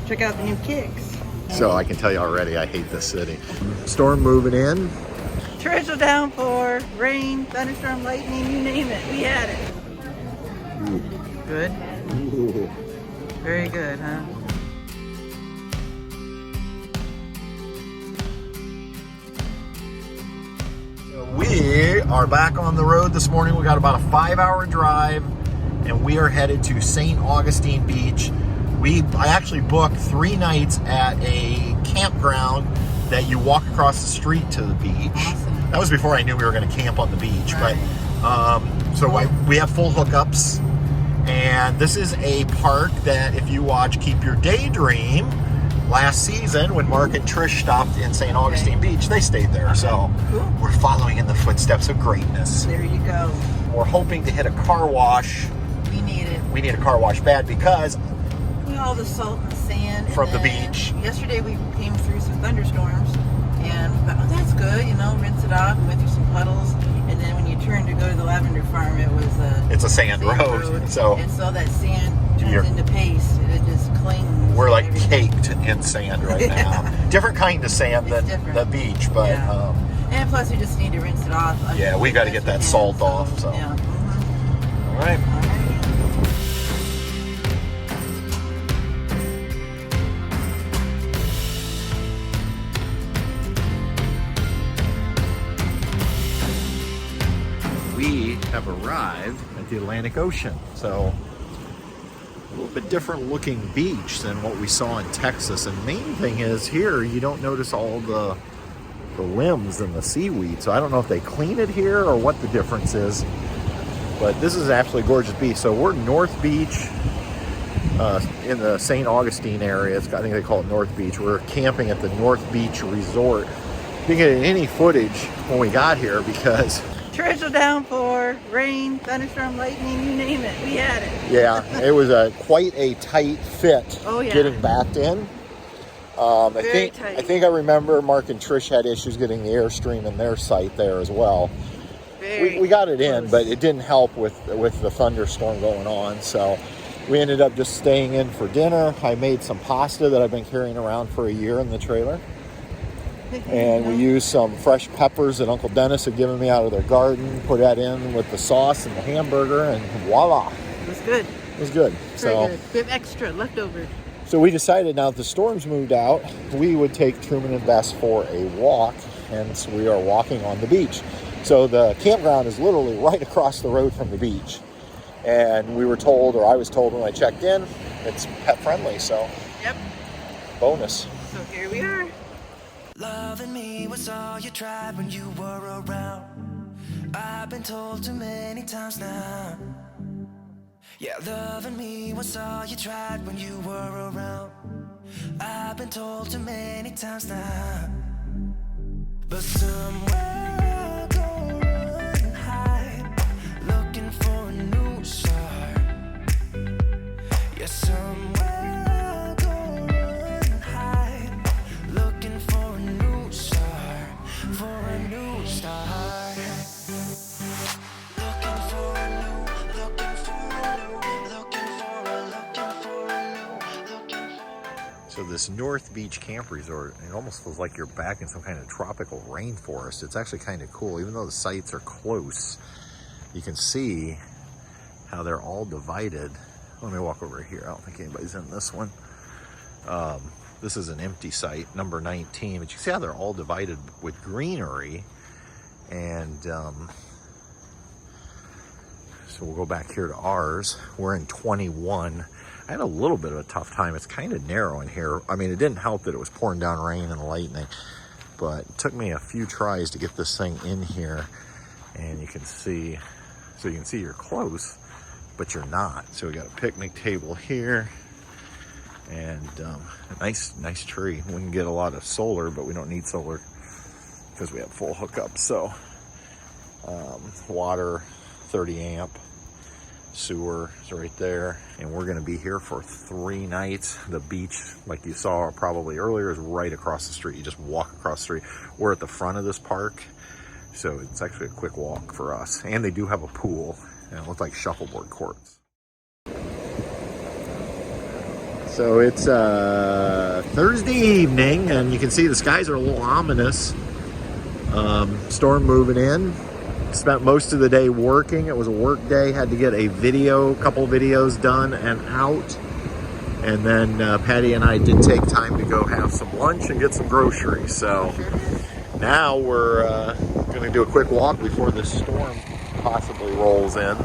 check out the new kicks. So I can tell you already, I hate this city. Storm moving in. Torrential downpour, rain, thunderstorm, lightning, you name it. We had it. Ooh. Good. Ooh. Very good, huh? We are back on the road this morning. We got about a 5-hour drive, and we are headed to St. Augustine Beach. I actually booked 3 nights at a campground that you walk across the street to the beach. Awesome. That was before I knew we were going to camp on the beach, right. But we have full hookups, and this is a park that if you watch Keep Your Daydream last season when Marc and Trish stopped in St. Augustine Beach, they stayed there. Okay. So cool. We're following in the footsteps of greatness. There you go. We're hoping to hit a car wash. We need it. We need a car wash bad because all the salt and sand from the beach. Yesterday we came through some thunderstorms, and we thought, oh, that's good, rinse it off. We went through some puddles, and then when you turned to go to the lavender farm, it's a sand road. So that sand turns into paste, and it just clings. We're like caked in sand right now. Different kind of sand than the beach, but and plus we just need to rinse it off. Yeah, we got to get that salt off. So yeah. All right. We have arrived at the Atlantic Ocean. So a little bit different looking beach than what we saw in Texas. And the main thing is here, you don't notice all the limbs and the seaweed. So I don't know if they clean it here or what the difference is. But this is absolutely gorgeous beach. So we're North Beach in the St. Augustine area. I think they call it North Beach. We're camping at the North Beach Resort. Didn't get any footage when we got here because torrential downpour, rain, thunderstorm, lightning, you name it. We had it. Yeah, it was quite a tight fit getting backed in. I think I remember Marc and Trish had issues getting the Airstream in their site there as well. We got it in, but it didn't help with the thunderstorm going on. So we ended up just staying in for dinner. I made some pasta that I've been carrying around for a year in the trailer. And we used some fresh peppers that Uncle Dennis had given me out of their garden, put that in with the sauce and the hamburger, and voila. It was good. It was good. Very good. We have extra leftover. So we decided now that the storms moved out, we would take Truman and Bess for a walk, hence we are walking on the beach. So the campground is literally right across the road from the beach. And we were told, or I was told when I checked in, it's pet friendly, so yep. Bonus. So here we are. Loving me was all you tried when you were around. I've been told too many times now. Yeah, loving me was all you tried when you were around. I've been told too many times now. But somewhere I'll go and hide, looking for a new start. Yeah, somewhere So this North Beach Camp Resort, it almost feels like you're back in some kind of tropical rainforest. It's actually kind of cool. Even though the sites are close, you can see how they're all divided. Let me walk over here. I don't think anybody's in this one. This is an empty site, number 19, but you see how they're all divided with greenery. And so we'll go back here to ours. We're in 21. I had a little bit of a tough time. It's kind of narrow in here. I mean, it didn't help that it was pouring down rain and lightning, but it took me a few tries to get this thing in here. And you can see, so you can see you're close, but you're not. So we got a picnic table here and a nice tree. We can get a lot of solar, but we don't need solar because we have full hookup. So water, 30 amp. Sewer is right there, and we're going to be here for 3 nights. The beach, like you saw probably earlier, is right across the street. You just walk across the street. We're at the front of this park, so it's actually a quick walk for us. And they do have a pool, and it looks like shuffleboard courts. So it's Thursday evening, and you can see the skies are a little ominous. Storm moving in. Spent most of the day working. It was a work day. Had to get a couple videos done and out. And then Patty and I did take time to go have some lunch and get some groceries. So now we're going to do a quick walk before this storm possibly rolls in.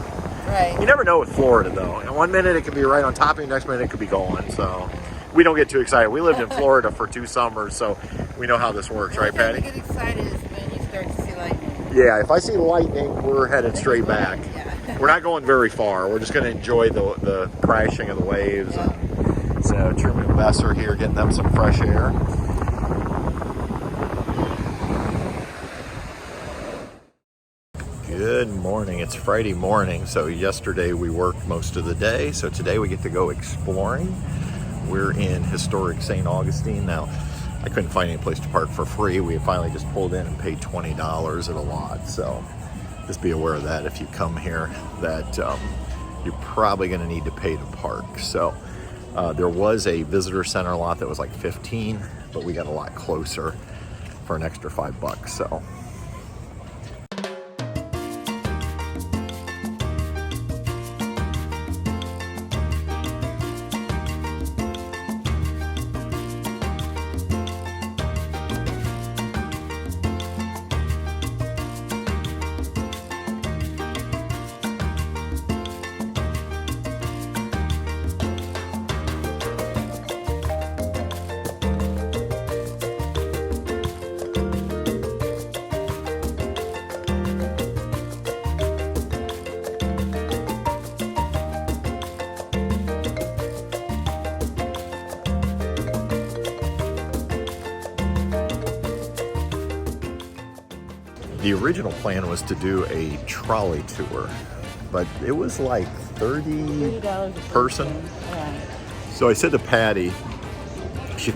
Right. You never know with Florida, though. And one minute it could be right on top of you, next minute it could be gone. So we don't get too excited. We lived in Florida for 2 summers, so we know how this works, right, Patty? When you get excited is when you start to see lightning. Yeah, if I see lightning, we're headed straight back. Yeah. We're not going very far. We're just going to enjoy the crashing of the waves. Yeah. And so Truman and Bess are here getting them some fresh air. Good morning. It's Friday morning, so yesterday we worked most of the day, so today we get to go exploring. We're in historic St. Augustine. Now, I couldn't find any place to park for free. We finally just pulled in and paid $20 at a lot, so just be aware of that if you come here, that you're probably going to need to pay to park. So there was a visitor center lot that was like $15, but we got a lot closer for an extra $5, so. The original plan was to do a trolley tour, but it was like $30 a person. Yeah. So I said to Patty, she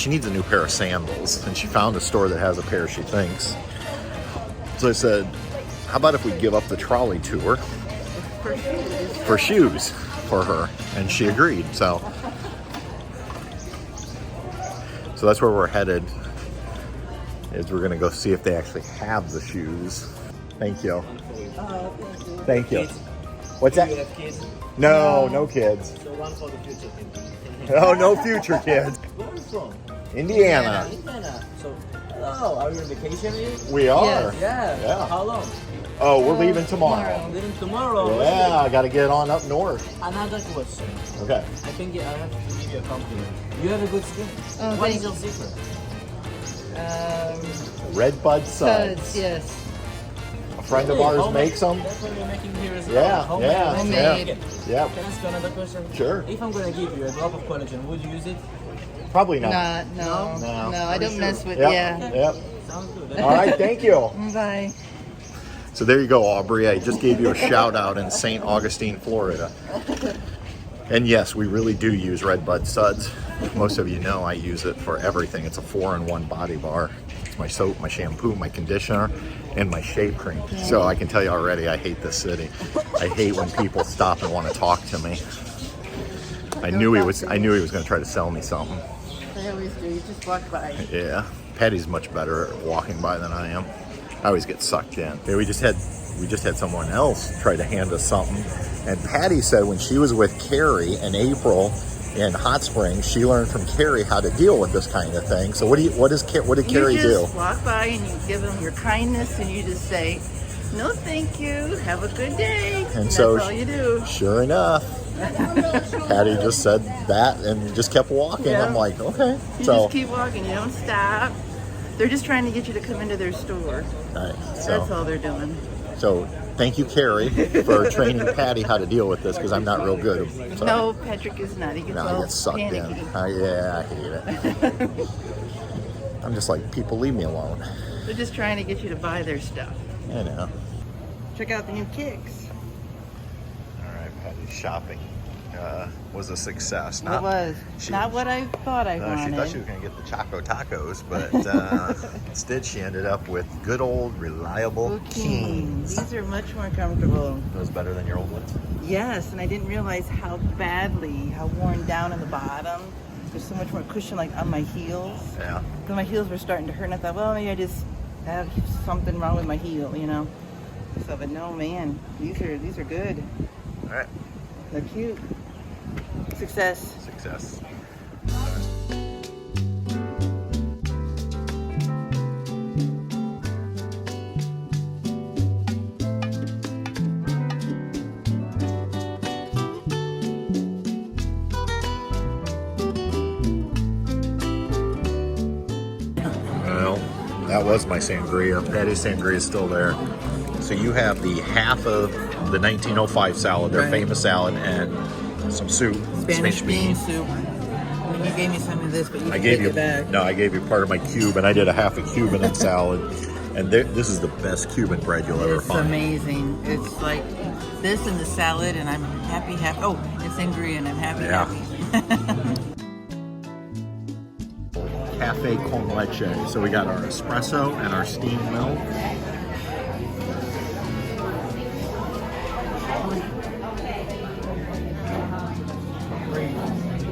needs a new pair of sandals, and she found a store that has a pair she thinks. So I said, how about if we give up the trolley tour for shoes for her? And she agreed. So that's where we're headed. Is we're gonna go see if they actually have the shoes. Thank you. Thank you. What's that? Do you have kids? No kids. So one for the future kids. Oh, no future kids. Where are you from? Indiana. Indiana. So, are you on vacation here? We are. Yeah. How long? Oh, we're leaving tomorrow. Leaving tomorrow. Yeah, I gotta get on up north. Another question. Okay. I think I have to give you a compliment. You have a good skin. Oh, What is thank your secret? Red Bud Suds. Suds, yes. A friend of ours makes them. That's what we're making here as well. Yeah, Homemade. yeah, Homemade. yeah. Can I ask you another question? Sure. If I'm going to give you a drop of collagen, would you use it? Probably not. No, I don't mess with, Yep. yeah. Yep. Sounds good. All right, thank you. Bye. So there you go, Aubrey. I just gave you a shout out in St. Augustine, Florida. And yes, we really do use Red Bud Suds. Most of you know I use it for everything. It's a 4-in-1 body bar. It's my soap, my shampoo, my conditioner, and my shave cream. So I can tell you already, I hate this city. I hate when people stop and want to talk to me. I knew he was going to try to sell me something. They always do. You just walk by. Yeah, Patty's much better at walking by than I am. I always get sucked in. Yeah, we just had someone else try to hand us something, and Patty said when she was with Carrie in April in Hot Springs, she learned from Carrie how to deal with this kind of thing. So what did Carrie do? You just walk by and you give them your kindness, and you just say, "No, thank you. Have a good day." And that's so all you do. Sure enough, Patty just said that and just kept walking. Yeah. I'm like, okay. You So just keep walking. You don't stop. They're just trying to get you to come into their store. all right, That's all they're doing. So thank you, Carrie, for training Patty how to deal with this, because I'm not real good. So, No, Patrick is not. He gets I all get sucked panicky. in. Yeah, I hate it. I'm just like, people leave me alone. They're just trying to get you to buy their stuff. You know. Check out the new kicks. All right, Patty's shopping was a success. It was. Not what I thought I wanted. She thought she was going to get the Choco Tacos, but instead she ended up with good old reliable Kings. These are much more comfortable. Those better than your old ones? Yes, and I didn't realize how worn down in the bottom. There's so much more cushion like on my heels. Yeah. Because my heels were starting to hurt, and I thought, well, maybe I just have something wrong with my heel, you know. So, but no, man, these are good. All right. They're cute. Success. Success. Well, that was my sangria. Patty's sangria is still there. So you have the half of the 1905 salad, their famous salad, and some soup, Spanish bean soup. I mean, you gave me some of this, but I gave you part of my Cuban. I did a half a Cuban in salad, and this is the best Cuban bread you'll ever find. It's amazing. It's like this and the salad, and I'm happy. Oh, it's sangria, and I'm happy. Cafe con leche. So we got our espresso and our steamed milk.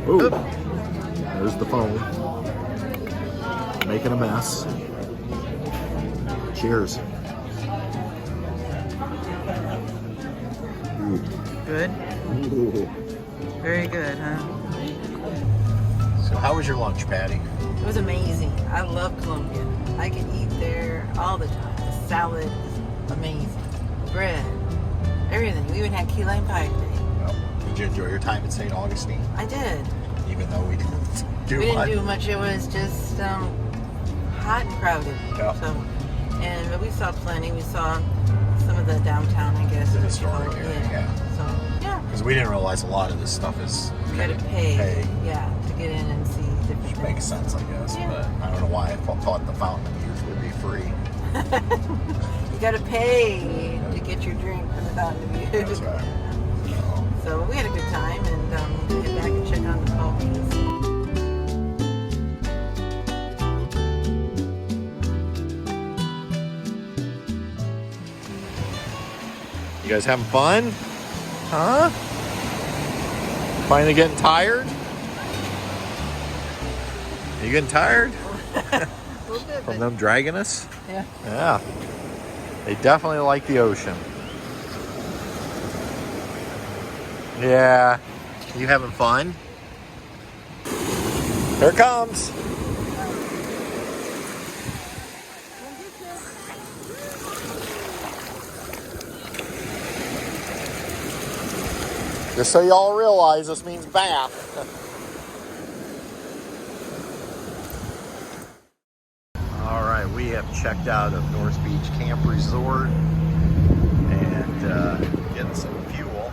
Ooh, there's the phone. Making a mess. Cheers. Ooh. Good? Ooh. Very good, huh? So how was your lunch, Patty? It was amazing. I love Colombia. I can eat there all the time. The salad is amazing. Bread, everything. We even had key lime pie today. Did you enjoy your time at St. Augustine? I did. Even though we didn't do much. We didn't do much. It was just hot and crowded. Yeah. But we saw plenty. We saw some of the downtown, I guess. The historic area, yeah. So, yeah. Because we didn't realize a lot of this stuff is You got to pay. Yeah, to get in and see different Which things. makes sense, I guess. Yeah. But I don't know why I thought the Fountain of Youth would be free. You got to pay to get your drink from the Fountain of Youth. That's right. So we had a good time, and we'll get back and check on the ponies. You guys having fun? Huh? Finally getting tired? You getting tired? A little bit, From them dragging us? Yeah. Yeah. They definitely like the ocean. Yeah. You having fun? Here it comes. Just so y'all realize, this means bath. All right, we have checked out of North Beach Camp Resort and getting some fuel.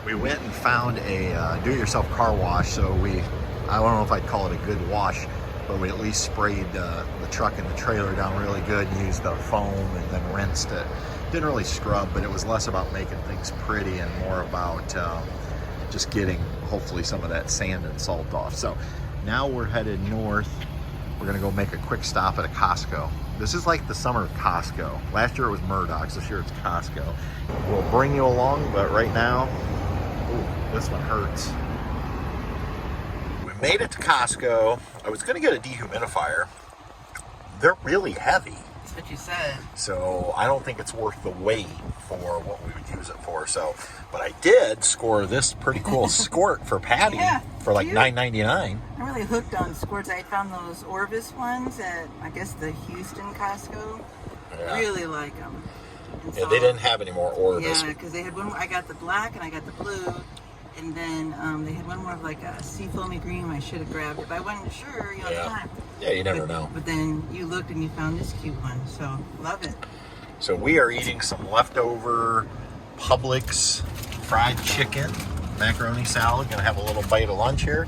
We went and found a do-it-yourself car wash, so I don't know if I'd call it a good wash, but we at least sprayed the truck and the trailer down really good and used the foam and then rinsed it. Didn't really scrub, but it was less about making things pretty and more about just getting hopefully some of that sand and salt off. So now we're headed north. We're gonna go make a quick stop at a Costco. This is like the summer of Costco. Last year it was Murdoch's, this year it's Costco. We'll bring you along, but right now, ooh, this one hurts. We made it to Costco. I was gonna get a dehumidifier. They're really heavy. That's what you said. So I don't think it's worth the wait for what we would use it for. So, but I did score this pretty cool squirt for Patty for like $9.99. I'm really hooked on squirts. I found those Orvis ones at, I guess, the Houston Costco. Yeah. Really like them. And Yeah, they didn't have any more Orvis. Yeah, because they had one. I got the black and I got the blue, and then they had one more of like a sea foamy green. I should have grabbed it, but I wasn't sure. You know, at the time. Yeah, you never know. But then you looked and you found this cute one, so love it. So we are eating some leftover Publix fried chicken, macaroni salad. Gonna have a little bite of lunch here,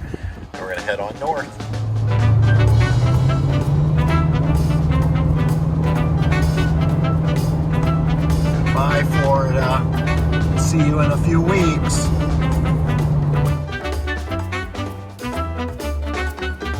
and we're gonna head on north. Bye, Florida. see you in a few weeks.